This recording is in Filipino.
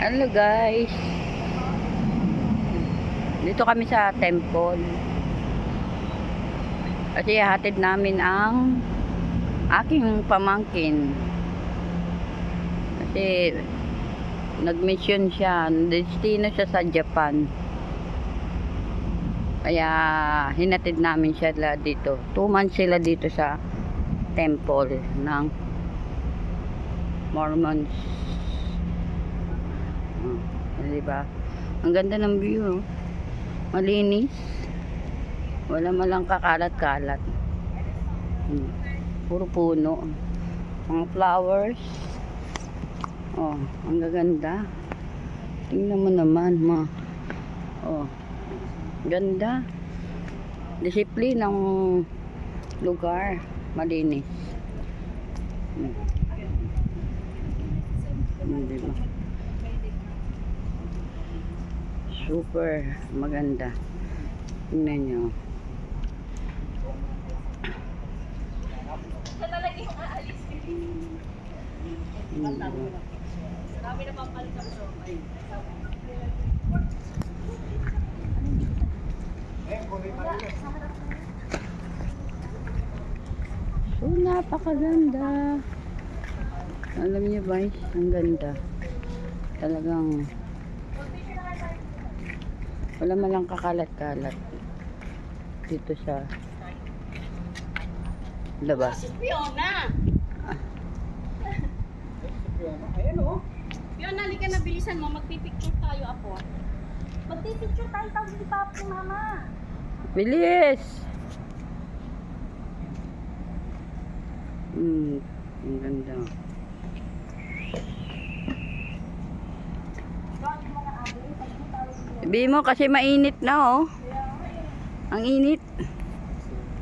Hello guys, dito kami sa temple kasi hatid namin ang aking pamangkin kasi nag-mission siya, destino siya sa Japan, kaya hinatid namin siya dito. 2 months sila dito sa temple ng Mormons. Diba? Ang ganda ng view, malinis, wala malang kakalat-kalat, puro puno, mga flowers. Ang gaganda, tingnan mo naman ganda, disiplin ng lugar, malinis. Diba? Super maganda. Tingnan nyo. Siya talaga yung aalis. Marami na pampalit ang somay. So, napakaganda. Alam niyo ba, ang ganda. Talagang wala malang kakalat-kalat dito sa labas. Fiona! Ayan o. Fiona, halika na, bilisan mo. Magpipicture tayo, apo. Magpipicture tayo, tawag si Papi, Mama. Bilis! Ang ganda. Sabi mo kasi mainit na, oh. Ang init.